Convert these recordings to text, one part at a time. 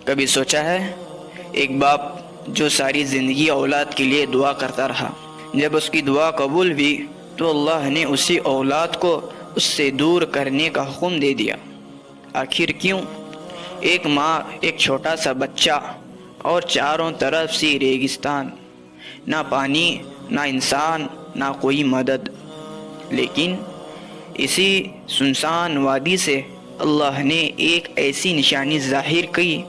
کبھی سوچا ہے ایک باپ جو ساری زندگی اولاد کے لیے دعا کرتا رہا، جب اس کی دعا قبول ہوئی تو اللہ نے اسی اولاد کو اس سے دور کرنے کا حکم دے دیا۔ آخر کیوں؟ ایک ماں، ایک چھوٹا سا بچہ اور چاروں طرف سے ریگستان، نہ پانی، نہ انسان، نہ کوئی مدد۔ لیکن اسی سنسان وادی سے اللہ نے ایک ایسی نشانی ظاہر کی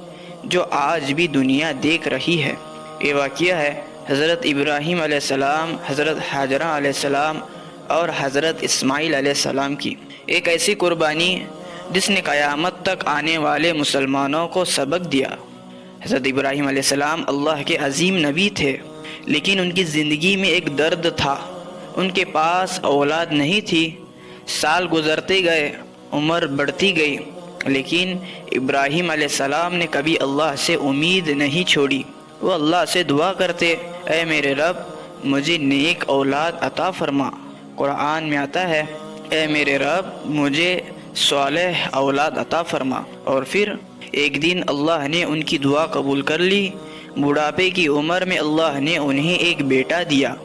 جو آج بھی دنیا دیکھ رہی ہے۔ یہ واقعہ ہے حضرت ابراہیم علیہ السلام، حضرت ہاجرہ علیہ السلام اور حضرت اسماعیل علیہ السلام کی ایک ایسی قربانی جس نے قیامت تک آنے والے مسلمانوں کو سبق دیا۔ حضرت ابراہیم علیہ السلام اللہ کے عظیم نبی تھے، لیکن ان کی زندگی میں ایک درد تھا۔ ان کے پاس اولاد نہیں تھی۔ سال گزرتے گئے، عمر بڑھتی گئی، لیکن ابراہیم علیہ السلام نے کبھی اللہ سے امید نہیں چھوڑی۔ وہ اللہ سے دعا کرتے، اے میرے رب مجھے نیک اولاد عطا فرما۔ قرآن میں آتا ہے، اے میرے رب مجھے صالح اولاد عطا فرما۔ اور پھر ایک دن اللہ نے ان کی دعا قبول کر لی۔ بڑھاپے کی عمر میں اللہ نے انہیں ایک بیٹا دیا،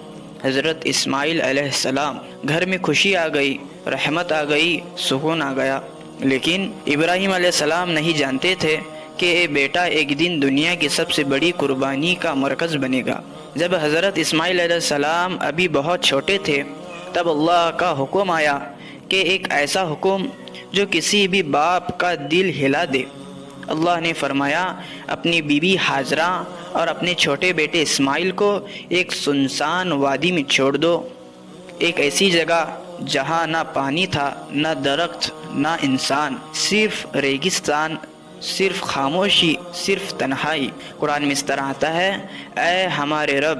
حضرت اسماعیل علیہ السلام۔ گھر میں خوشی آ گئی، رحمت آ گئی، سکون آ گیا۔ لیکن ابراہیم علیہ السلام نہیں جانتے تھے کہ یہ بیٹا ایک دن دنیا کی سب سے بڑی قربانی کا مرکز بنے گا۔ جب حضرت اسماعیل علیہ السلام ابھی بہت چھوٹے تھے، تب اللہ کا حکم آیا کہ ایک ایسا حکم جو کسی بھی باپ کا دل ہلا دے۔ اللہ نے فرمایا، اپنی بیوی ہاجرہ اور اپنے چھوٹے بیٹے اسماعیل کو ایک سنسان وادی میں چھوڑ دو، ایک ایسی جگہ جہاں نہ پانی تھا، نہ درخت، نہ انسان، صرف ریگستان، صرف خاموشی، صرف تنہائی۔ قرآن میں اس طرح آتا ہے، اے ہمارے رب،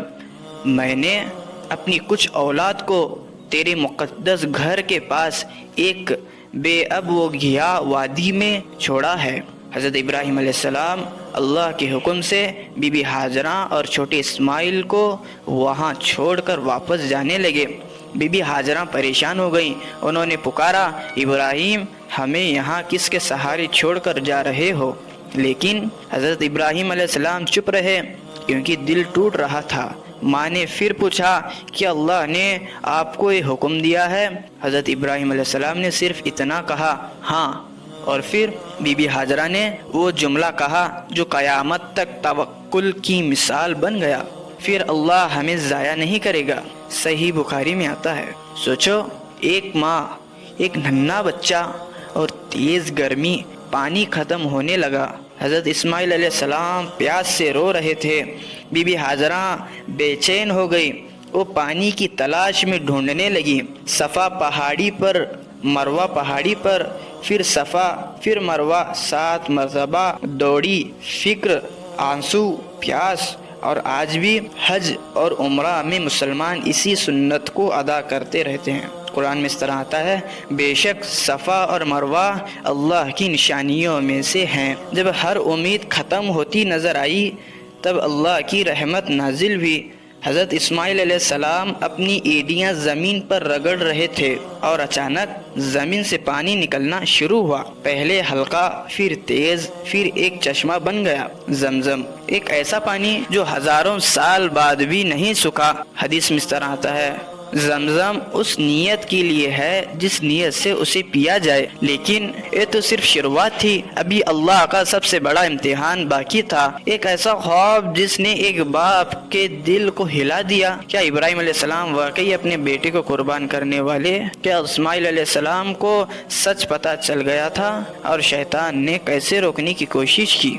میں نے اپنی کچھ اولاد کو تیرے مقدس گھر کے پاس ایک بے اب و گیا وادی میں چھوڑا ہے۔ حضرت ابراہیم علیہ السلام اللہ کے حکم سے بی بی ہاجرہ اور چھوٹے اسماعیل کو وہاں چھوڑ کر واپس جانے لگے۔ بی بی ہاجرہ پریشان ہو گئیں۔ انہوں نے پکارا، ابراہیم ہمیں یہاں کس کے سہارے چھوڑ کر جا رہے ہو؟ لیکن حضرت ابراہیم علیہ السلام چپ رہے، کیونکہ دل ٹوٹ رہا تھا۔ ماں نے پھر پوچھا کہ اللہ نے آپ کو یہ حکم دیا ہے؟ حضرت ابراہیم علیہ السلام نے صرف اتنا کہا، ہاں۔ اور پھر بی بی ہاجرہ نے وہ جملہ کہا جو قیامت تک توکل کی مثال بن گیا، پھر اللہ ہمیں ضائع نہیں کرے گا۔ صحیح بخاری میں آتا ہے۔ سوچو، ایک ماں، ایک ننھا بچہ اور تیز گرمی، پانی ختم ہونے لگا۔ حضرت اسماعیل علیہ السلام پیاس سے رو رہے تھے۔ بی بی ہاجرہ بے چین ہو گئی، وہ پانی کی تلاش میں ڈھونڈنے لگی۔ صفا پہاڑی پر، مروہ پہاڑی پر، پھر صفا، پھر مروہ، 7 مرتبہ دوڑی۔ فکر، آنسو، پیاس۔ اور آج بھی حج اور عمرہ میں مسلمان اسی سنت کو ادا کرتے رہتے ہیں۔ قرآن میں اس طرح آتا ہے، بے شک صفا اور مروہ اللہ کی نشانیوں میں سے ہیں۔ جب ہر امید ختم ہوتی نظر آئی، تب اللہ کی رحمت نازل ہوئی۔ حضرت اسماعیل علیہ السلام اپنی ایڑیاں زمین پر رگڑ رہے تھے اور اچانک زمین سے پانی نکلنا شروع ہوا۔ پہلے ہلکا، پھر تیز، پھر ایک چشمہ بن گیا، زمزم۔ ایک ایسا پانی جو ہزاروں سال بعد بھی نہیں سکا۔ حدیث میں اس طرح آتا ہے، زمزم اس نیت کے لیے ہے جس نیت سے اسے پیا جائے۔ لیکن یہ تو صرف شروعات تھی، ابھی اللہ کا سب سے بڑا امتحان باقی تھا۔ ایک ایسا خواب جس نے ایک باپ کے دل کو ہلا دیا۔ کیا ابراہیم علیہ السلام واقعی اپنے بیٹے کو قربان کرنے والے؟ کیا اسماعیل علیہ السلام کو سچ پتہ چل گیا تھا؟ اور شیطان نے کیسے روکنے کی کوشش کی؟